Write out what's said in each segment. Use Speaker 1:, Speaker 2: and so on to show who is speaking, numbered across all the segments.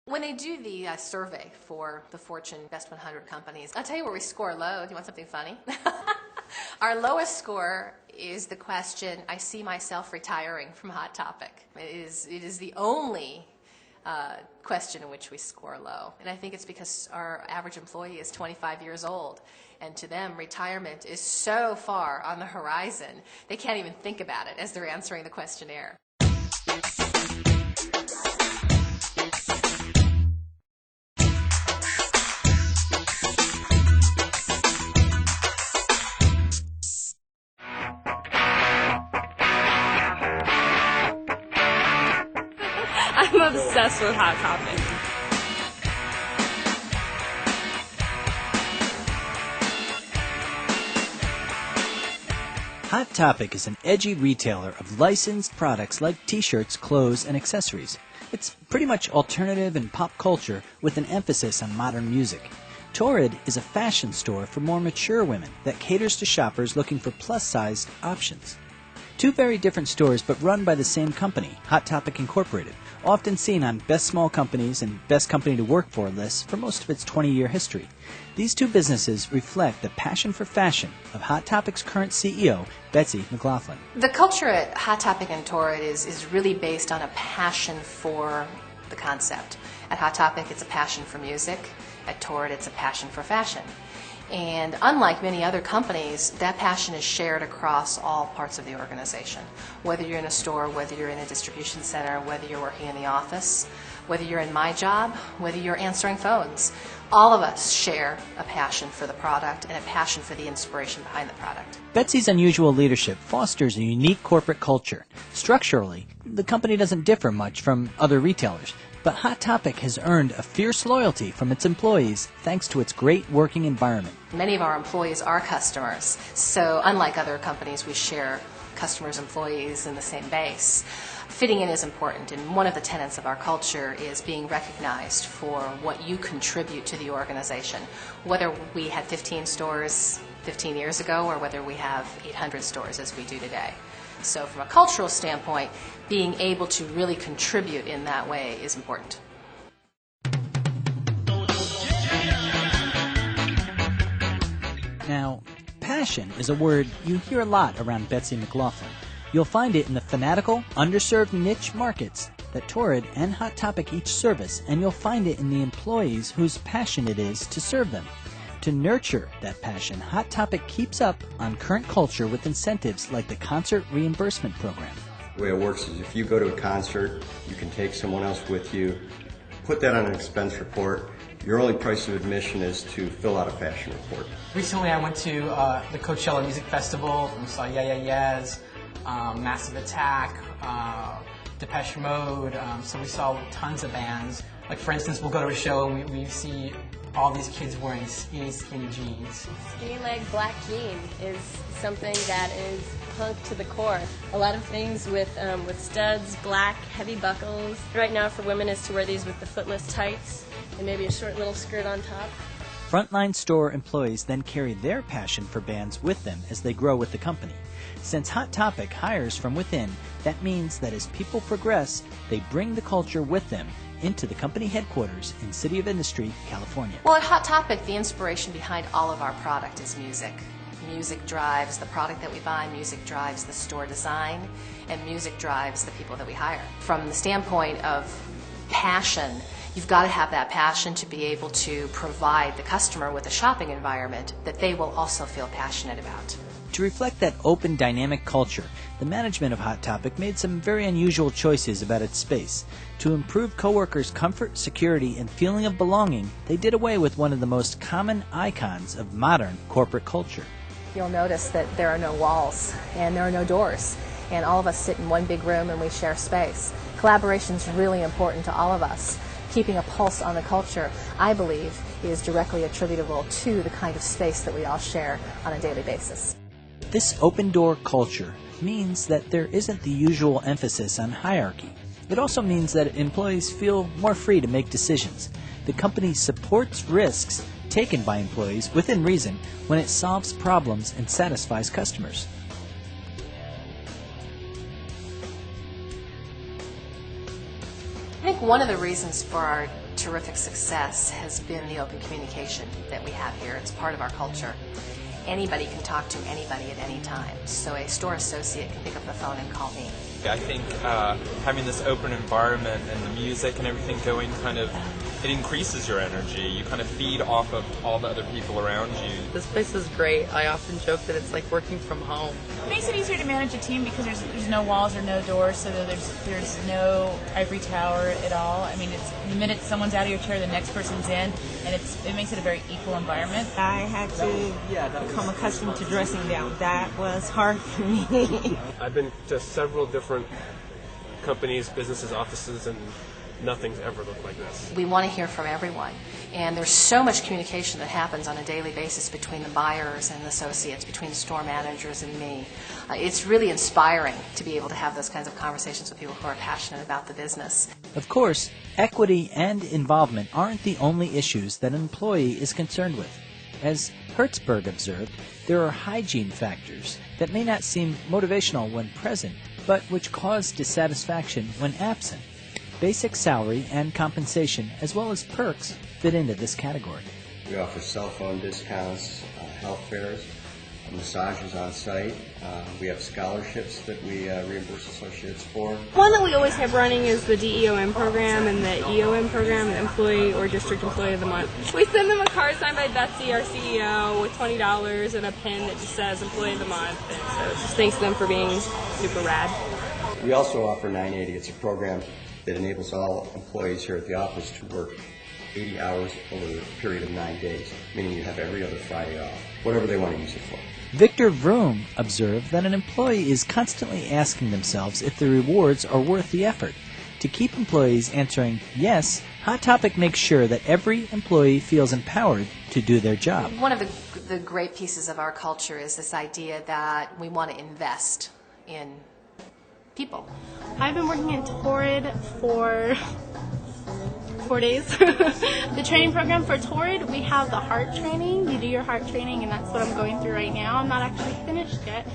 Speaker 1: When they do the survey for the Fortune Best 100 companies, I'll tell you where we score low. Do you want something funny? Our lowest score is the question, I see myself retiring from Hot Topic. It is the only question in which we score low. And I think it's because our average employee is 25 years old. And to them, retirement is so far on the horizon, they can't even think about it as they're answering the questionnaire.
Speaker 2: I'm obsessed with Hot Topic.
Speaker 3: Hot Topic is an edgy retailer of licensed products like t-shirts, clothes, and accessories. It's pretty much alternative and pop culture with an emphasis on modern music. Torrid is a fashion store for more mature women that caters to shoppers looking for plus-sized options. Two very different stores, but run by the same company, Hot Topic Incorporated, often seen on Best Small Companies and Best Company to Work For lists for most of its 20-year history. These two businesses reflect the passion for fashion of Hot Topic's current CEO, Betsy McLaughlin.
Speaker 1: The culture at Hot Topic and Torrid is really based on a passion for the concept. At Hot Topic, it's a passion for music. At Torrid, it's a passion for fashion. And unlike many other companies, that passion is shared across all parts of the organization. Whether you're in a store, whether you're in a distribution center, whether you're working in the office, whether you're in my job, whether you're answering phones, all of us share a passion for the product and a passion for the inspiration behind the product.
Speaker 3: Betsy's unusual leadership fosters a unique corporate culture. Structurally, the company doesn't differ much from other retailers, but Hot Topic has earned a fierce loyalty from its employees thanks to its great working environment.
Speaker 1: Many of our employees are customers, so unlike other companies, we share customers, employees in the same base. Fitting in is important, and one of the tenets of our culture is being recognized for what you contribute to the organization, whether we had 15 stores 15 years ago or whether we have 800 stores as we do today. So from a cultural standpoint, being able to really contribute in that way is important.
Speaker 3: Now, passion is a word you hear a lot around Betsy McLaughlin. You'll find it in the fanatical, underserved niche markets that Torrid and Hot Topic each service, and you'll find it in the employees whose passion it is to serve them. To nurture that passion, Hot Topic keeps up on current culture with incentives like the concert reimbursement program.
Speaker 4: The way it works is if you go to a concert, you can take someone else with you, put that on an expense report. Your only price of admission is to fill out a fashion report.
Speaker 5: Recently I went to the Coachella Music Festival. We saw Yeah Yeah Yeahs, Massive Attack, Depeche Mode, so we saw tons of bands. Like for instance, we'll go to a show and we see all these kids wearing skinny jeans.
Speaker 2: Skinny leg black jean is something that is punk to the core. A lot of things with studs, black, heavy buckles. Right now for women is to wear these with the footless tights and maybe a short little skirt on top.
Speaker 3: Frontline store employees then carry their passion for bands with them as they grow with the company. Since Hot Topic hires from within, that means that as people progress, they bring the culture with them into the company headquarters in City of Industry, California.
Speaker 1: Well, at Hot Topic, the inspiration behind all of our product is music. Music drives the product that we buy, music drives the store design, and music drives the people that we hire. From the standpoint of passion, you've got to have that passion to be able to provide the customer with a shopping environment that they will also feel passionate about.
Speaker 3: To reflect that open, dynamic culture, the management of Hot Topic made some very unusual choices about its space. To improve coworkers' comfort, security, and feeling of belonging, they did away with one of the most common icons of modern corporate culture.
Speaker 1: You'll notice that there are no walls and there are no doors, and all of us sit in one big room and we share space. Collaboration is really important to all of us. Keeping a pulse on the culture, I believe, is directly attributable to the kind of space that we all share on a daily basis.
Speaker 3: This open-door culture means that there isn't the usual emphasis on hierarchy. It also means that employees feel more free to make decisions. The company supports risks taken by employees within reason when it solves problems and satisfies customers.
Speaker 1: I think one of the reasons for our terrific success has been the open communication that we have here. It's part of our culture. Anybody can talk to anybody at any time. So a store associate can pick up the phone and call me.
Speaker 6: I think having this open environment and the music and everything going it increases your energy. You kind of feed off of all the other people around you.
Speaker 7: This place is great. I often joke that it's like working from home.
Speaker 8: It makes it easier to manage a team because there's no walls or no doors, so there's no ivory tower at all. I mean, it's the minute someone's out of your chair, the next person's in, and it makes it a very equal environment.
Speaker 9: I had to become accustomed to dressing down. That was hard for me.
Speaker 10: I've been to several different companies, businesses, offices, and nothing's ever looked like this.
Speaker 1: We want to hear from everyone, and there's so much communication that happens on a daily basis between the buyers and the associates, between the store managers and me. It's really inspiring to be able to have those kinds of conversations with people who are passionate about the business.
Speaker 3: Of course, equity and involvement aren't the only issues that an employee is concerned with. As Hertzberg observed, there are hygiene factors that may not seem motivational when present, but which cause dissatisfaction when absent. Basic salary and compensation, as well as perks, fit into this category.
Speaker 4: We offer cell phone discounts, health fairs, massages on site. We have scholarships that we reimburse associates for.
Speaker 9: One that we always have running is the DEOM program and the EOM program, the Employee or District Employee of the Month. We send them a card signed by Betsy, our CEO, with $20 and a pin that just says Employee of the Month. And so it just thanks them for being super rad.
Speaker 4: We also offer 980. It's a program that enables all employees here at the office to work 80 hours over a period of 9 days, meaning you have every other Friday off, whatever they want to use it for.
Speaker 3: Victor Vroom observed that an employee is constantly asking themselves if the rewards are worth the effort. To keep employees answering yes, Hot Topic makes sure that every employee feels empowered to do their job.
Speaker 1: One of the great pieces of our culture is this idea that we want to invest in people.
Speaker 11: I've been working at Torrid for 4 days. The training program for Torrid, we have the heart training. You do your heart training, and that's what I'm going through right now. I'm not actually finished yet.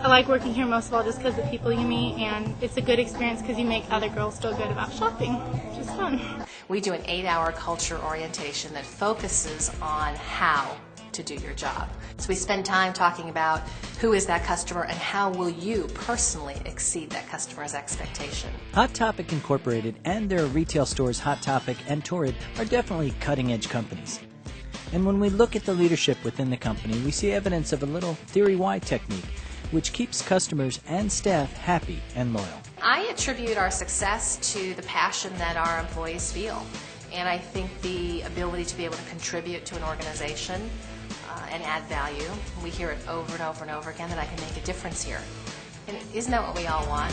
Speaker 11: I like working here most of all just because the people you meet, and it's a good experience because you make other girls feel good about shopping, which is fun.
Speaker 1: We do an 8-hour culture orientation that focuses on how to do your job. So we spend time talking about who is that customer and how will you personally exceed that customer's expectation.
Speaker 3: Hot Topic Incorporated and their retail stores Hot Topic and Torrid are definitely cutting-edge companies. And when we look at the leadership within the company, we see evidence of a little Theory Y technique, which keeps customers and staff happy and loyal.
Speaker 1: I attribute our success to the passion that our employees feel. And I think the ability to be able to contribute to an organization and add value. We hear it over and over and over again that I can make a difference here. And isn't that what we all want?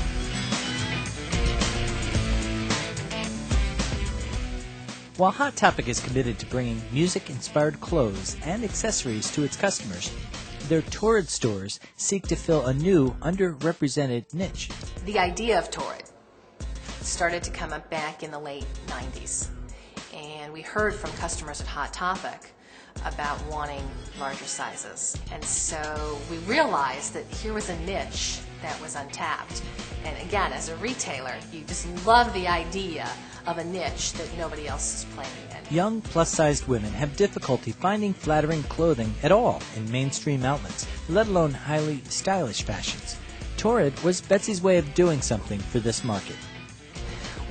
Speaker 3: While Hot Topic is committed to bringing music-inspired clothes and accessories to its customers, their Torrid stores seek to fill a new, underrepresented niche.
Speaker 1: The idea of Torrid started to come up back in the late 90s. And we heard from customers at Hot Topic about wanting larger sizes. And so we realized that here was a niche that was untapped. And again, as a retailer, you just love the idea of a niche that nobody else is playing in.
Speaker 3: Young plus-sized women have difficulty finding flattering clothing at all in mainstream outlets, let alone highly stylish fashions. Torrid was Betsy's way of doing something for this market.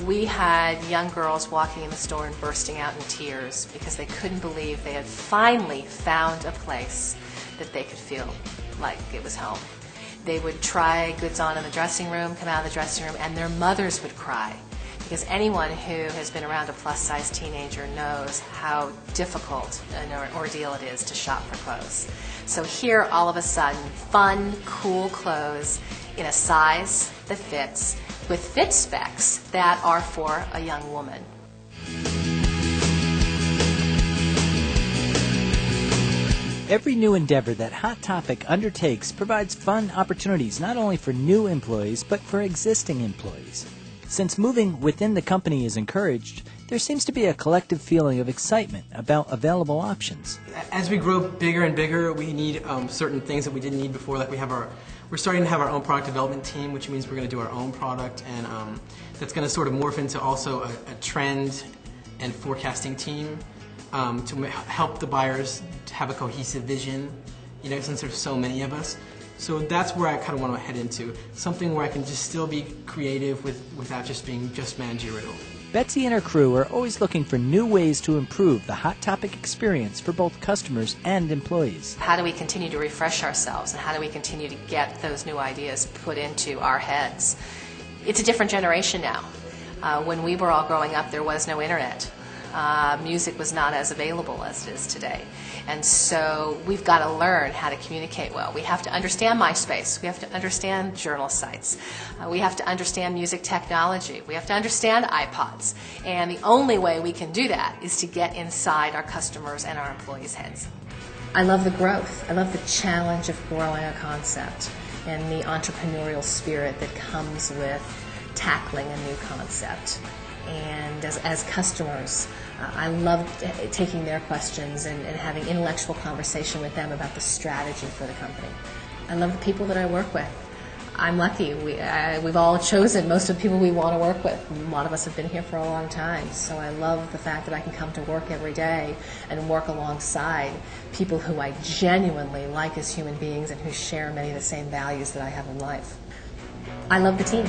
Speaker 1: We had young girls walking in the store and bursting out in tears because they couldn't believe they had finally found a place that they could feel like it was home. They would try goods on in the dressing room, come out of the dressing room, and their mothers would cry. Because anyone who has been around a plus-size teenager knows how difficult an ordeal it is to shop for clothes. So here, all of a sudden, fun, cool clothes in a size that fits, with fit specs that are for a young woman.
Speaker 3: Every new endeavor that Hot Topic undertakes provides fun opportunities not only for new employees, but for existing employees. Since moving within the company is encouraged, there seems to be a collective feeling of excitement about available options.
Speaker 5: As we grow bigger and bigger, we need certain things that we didn't need before. Like we're starting to have our own product development team, which means we're going to do our own product, and that's going to sort of morph into also a trend and forecasting team to help the buyers have a cohesive vision, since there's so many of us. So that's where I kind of want to head into, something where I can just still be creative without just being just managerial.
Speaker 3: Betsy and her crew are always looking for new ways to improve the Hot Topic experience for both customers and employees.
Speaker 1: How do we continue to refresh ourselves, and how do we continue to get those new ideas put into our heads? It's a different generation now. When we were all growing up, there was no internet. Music was not as available as it is today. And so we've got to learn how to communicate well. We have to understand MySpace. We have to understand journal sites. We have to understand music technology. We have to understand iPods. And the only way we can do that is to get inside our customers' and our employees' heads. I love the growth. I love the challenge of growing a concept and the entrepreneurial spirit that comes with tackling a new concept. And as customers, I love taking their questions and having intellectual conversation with them about the strategy for the company. I love the people that I work with. I'm lucky. We've all chosen most of the people we want to work with. A lot of us have been here for a long time, so I love the fact that I can come to work every day and work alongside people who I genuinely like as human beings and who share many of the same values that I have in life. I love the team.